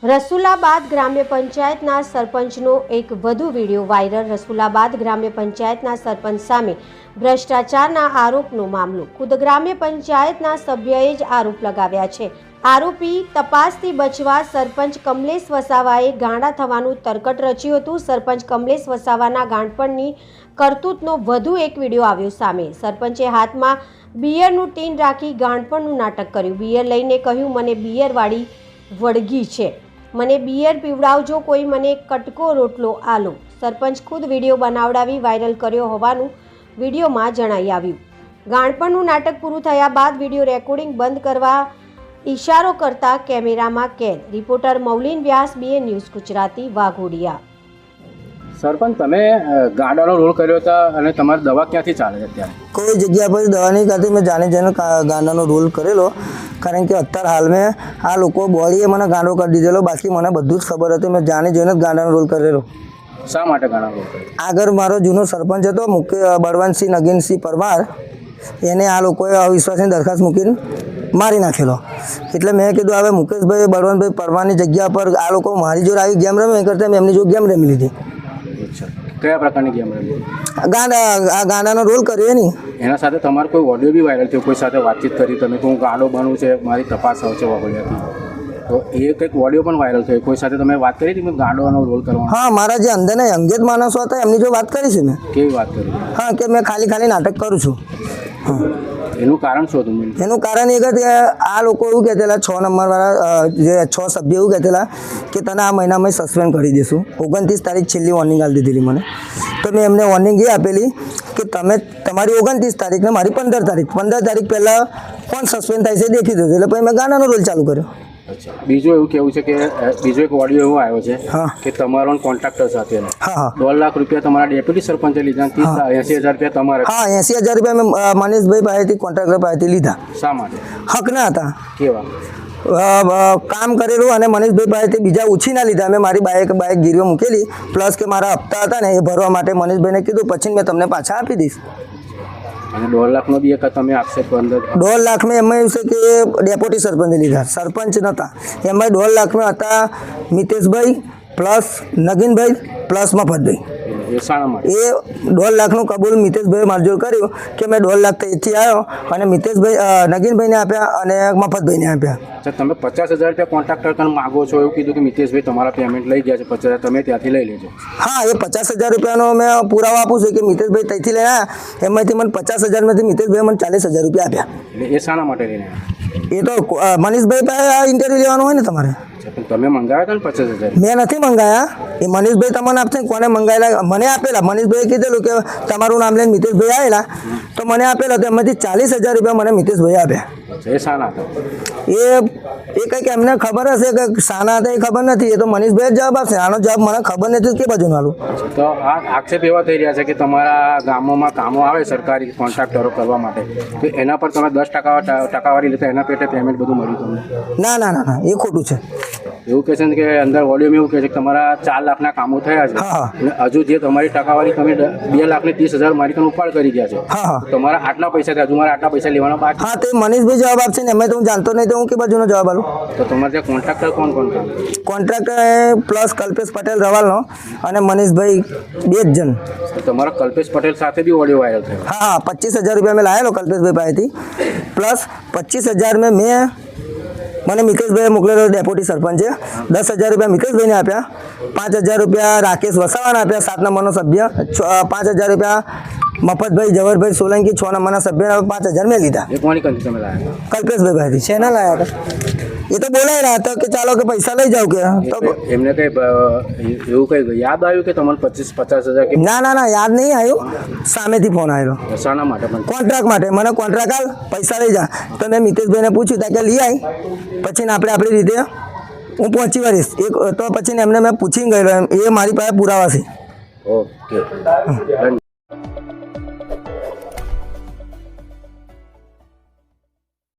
રસુલાબાદ ગ્રામ્ય પંચાયતના સરપંચનો એક વધુ વિડીયો વાયરલ। રસુલાબાદ ગ્રામ્ય પંચાયતના સરપંચ સામે ભ્રષ્ટાચારના આરોપનો મામલો। ખુદ ગ્રામ્ય પંચાયતના સભ્યએ જ આરોપ લગાવ્યા છે। આરોપી તપાસથી બચવા સરપંચ કમલેશ વસાવાએ ગાંડા થવાનું તરકટ રચ્યું હતું। સરપંચ કમલેશ વસાવાના ગાંડપણની કરતૂતનો વધુ એક વિડીયો આવ્યો સામે। સરપંચે હાથમાં બિયરનું ટીન રાખી ગાંડપણનું નાટક કર્યું। બિયર લઈને કહ્યું, મને બિયરવાળી વળગી છે, મને બિયર પીવડાવજો, કોઈ મને કટકો રોટલો આલો। સરપંચ ખુદ વિડીયો બનાવડાવી વાયરલ કર્યો હોવાનું વિડીયોમાં જણાઈ આવ્યું। ગાણપણનું નાટક પૂરું થયા બાદ વિડીયો રેકોર્ડિંગ બંધ કરવા ઇશારો કરતા કેમેરામાં કેદ। રિપોર્ટર મૌલિન વ્યાસ, BA ન્યૂઝ ગુજરાતી, વાઘોડિયા। સરપંચ, તમે ગાડાનો રોલ કર્યો હતા અને તમારી દવા ક્યાંથી ચાલે છે અત્યારે? કોઈ જગ્યા પર દવા નહીં કરતી, મેં જાણે ગાંડાનો રોલ કરેલો, કારણ કે અત્યારે હાલ મેં આ લોકો બોડીએ મને ગાંડો કરી દીધેલો, બાકી મને બધું જ ખબર હતી। મેં જાણી જોઈને જ ગાંડાનો રોલ કરેલો। શા માટે ગાંડાનો રોલ કર્યો? આગળ મારો જૂનો સરપંચ હતો બળવંતસિંહ નગીનસિંહ પરમાર, એને આ લોકોએ અવિશ્વાસની દરખાસ્ત મૂકીને મારી નાખેલો। એટલે મેં કીધું હવે મુકેશભાઈ બળવંતભાઈ પરમારની જગ્યા પર આ લોકો મારી જોડે આવી ગેમ રમે, એ કરતાં મેં એમની જોડે ગેમ રમી લીધી। કયા પ્રકારની ગેમ રમી? ગાંડાનો રોલ કર્યો નહીં। એના સાથે તમારો કોઈ ઓડિયો બી વાયરલ થયો, કોઈ સાથે વાતચીત કરી તમે કે હું ગાંડો બનવું છે, મારી તપાસ આવશે વાઘોડિયાથી, તો એ કંઈક ઓડિયો પણ વાયરલ થયો, કોઈ સાથે તમે વાત કરી હતી મેં ગાંડોનો રોલ કરવાનો? હા, મારા જે અંદરના અંગેત માણસો હતા એમની જો વાત કરી છે મેં। કેવી વાત કરી? હા, કે મેં ખાલી નાટક કરું છું। હા, એનું કારણ શું હતું? એનું કારણ એ કે આ લોકો એવું કહેતેલા, 6 નંબરવાળા જે 6 સભ્ય એવું કહેતેલા કે તને આ મહિનામાં સસ્પેન્ડ કરી દઈશું। 29 તારીખ છેલ્લી વોર્નિંગ આપી દીધેલી મને, તો મેં એમને વોર્નિંગ એ આપેલી કે તમે તમારી 29 તારીખને મારી 15 તારીખ પહેલાં કોણ સસ્પેન્ડ થાય છે દેખી દો। એટલે પછી મેં ગાંડાનો રોલ ચાલુ કર્યો। બીજું એવું કેવું છે કે બીજો એક ઓડિયો એવો આવ્યો છે કે તમારો કોન્ટ્રાક્ટર સાથે 1.5 લાખ રૂપિયા તમારા ડેપ્યુટી સરપંચે લીધા, 80,000 રૂપિયા તમારે? હા, 80,000 રૂપિયા મેં મનીષભાઈ પાસેથી કોન્ટ્રાક્ટર પાસેથી લીધા। શા માટે? હક ના હતા। કેવા કામ કરેલું અને મનીષભાઈ પાસેથી બીજા ઉછીના લીધા। મેં મારી બાઇક ગીરવે મૂકેલી, પ્લસ કે મારા હપ્તા હતા ને એ ભરવા માટે મનીષભાઈને કીધું પછી મેં તમને પાછા આપી દઈશ। અને 1.5 લાખનો બી એક તમે આક્ષેપ અંદર? 1.5 લાખમાં એમાં એવું છે કે ડેપ્યુટી સરપંચે લીધા, સરપંચ નહોતા। એમાં 1.5 લાખમાં હતા મિતેશભાઈ પ્લસ નગીનભાઈ પ્લસ મફતભાઈ। એ શાના માટે? એ 1.5 લાખનું કબૂલ મિતેશભાઈ મારી જોડે કર્યું કે મેં 1.5 લાખ અહીંથી આવ્યો અને મિતેશભાઈ નગીનભાઈને આપ્યા અને મફતભાઈને આપ્યા। તમે 50,000 રૂપિયા કોન્ટ્રાક્ટર કરીને માગો છો, એવું કીધું કે મિતેશભાઈ તમારા પેમેન્ટ લઈ ગયા છે 50,000, તમે ત્યાંથી લઈ લેજો? હા, એ 50,000 રૂપિયાનો મેં પુરાવો આપું છું કે મિતેશભાઈ ત્યાંથી લઈ આવ્યા, એમાંથી મને 50,000માંથી મિતેશભાઈ મને 40,000 રૂપિયા આપ્યા। એટલે એ શાના માટે લઈને? એ તો મનીષભાઈ પાસે ઇન્ટરવ્યુ લેવાનું હોય ને તમારે। તમે મંગાવ્યા હતા ને 50,000? મેં નથી મંગાયા, એ મનીષભાઈ તમને આપશે, કોને મંગાવેલા મને આપેલા। મનીષભાઈએ કીધેલું કે તમારું નામ લઈને મિતેશભાઈ આવેલા, તો મને આપેલા, તો એમાંથી 40,000 રૂપિયા મને મિતેશભાઈ આપ્યા। એ શાના હતા? એ કંઈક એમને ખબર હશે કે શાના હતા, એ ખબર નથી, એ તો મનીષભાઈ જ જવાબ આપશે। આનો જવાબ મને ખબર નથી કે બાજુ નાલું। તો આ આક્ષેપ એવા થઈ રહ્યા છે કે તમારા ગામોમાં કામો આવે સરકારી કોન્ટ્રાક્ટરો કરવા માટે, તો એના પર તમે 10% ટકાવારી લેતા એના પેટે પેમેન્ટ બધું મળ્યું તમને? ના, એ ખોટું છે। એવું કહે છે ને કે અંદર ઓડિયોમાં એવું કહે છે કે તમારા 4 લાખના કામો થયા છે અને હજુ જે તમારી ટકાવારી તમે 2,30,000 મારી તમે ઉપાડ કરી ગયા છો, તમારા આટલા પૈસા થયા, હજુ મારા આટલા પૈસા લેવાના બાકી। હા, તે મનીષભાઈ જવાબ આપશે ને, એમાં તો હું જાણતો નહીં, તો હું કે બાજુનો જવાબ આલું? તો તમારે ત્યાં કોન્ટ્રાક્ટર કોણ કામ? કોન્ટ્રાક્ટર પ્લસ કલ્પેશ પટેલ રવાલનો અને મનીષભાઈ 2 જ જણ। તમારા કલ્પેશ પટેલ સાથે બી ઓડિયો વાયરલ થયો? હા, 25,000 રૂપિયા મેં લાવેલો કલ્પેશભાઈ પાસેથી, પ્લસ 25,000 મેં મને મિતેશભાઈએ મોકલેલો ડેપ્યુટી સરપંચે, 10,000 રૂપિયા મિતેશભાઈને આપ્યા, 5,000 રૂપિયા રાકેશ વસાવાને આપ્યા, 7 નંબરનો સભ્ય, 5,000 રૂપિયા મફતભાઈ જવહરભાઈ સોલંકી 6 નંબરના સભ્ય, 5,000 મેં લીધા। એ કોની કંઈ તમે લાવ્યા? કલ્પેશભાઈ પાસેથી। શેના લાવ્યા હતા? એ તો બોલાય રહ્યા હતા કે ચાલો કે પૈસા લઈ જાઓ કે, તો એમને કઈ એવું કઈ યાદ આવ્યું કે તમારે 25,000 કે? ના, યાદ નહીં આવ્યું, સામેથી ફોન આવેલો। શાના માટે? કોન્ટ્રાક્ટ માટે। મને કોન્ટ્રાક્ટ આલ, પૈસા લઈ જા। તો મેં મિતેશભાઈને પૂછ્યું ત્યાં કે લઈ આવી, પછી આપણે આપણી રીતે હું પહોંચી વળીશ, તો પછી એમને મેં પૂછીને ગયેલો, એ મારી પાસે પુરાવા છે। ઓકે।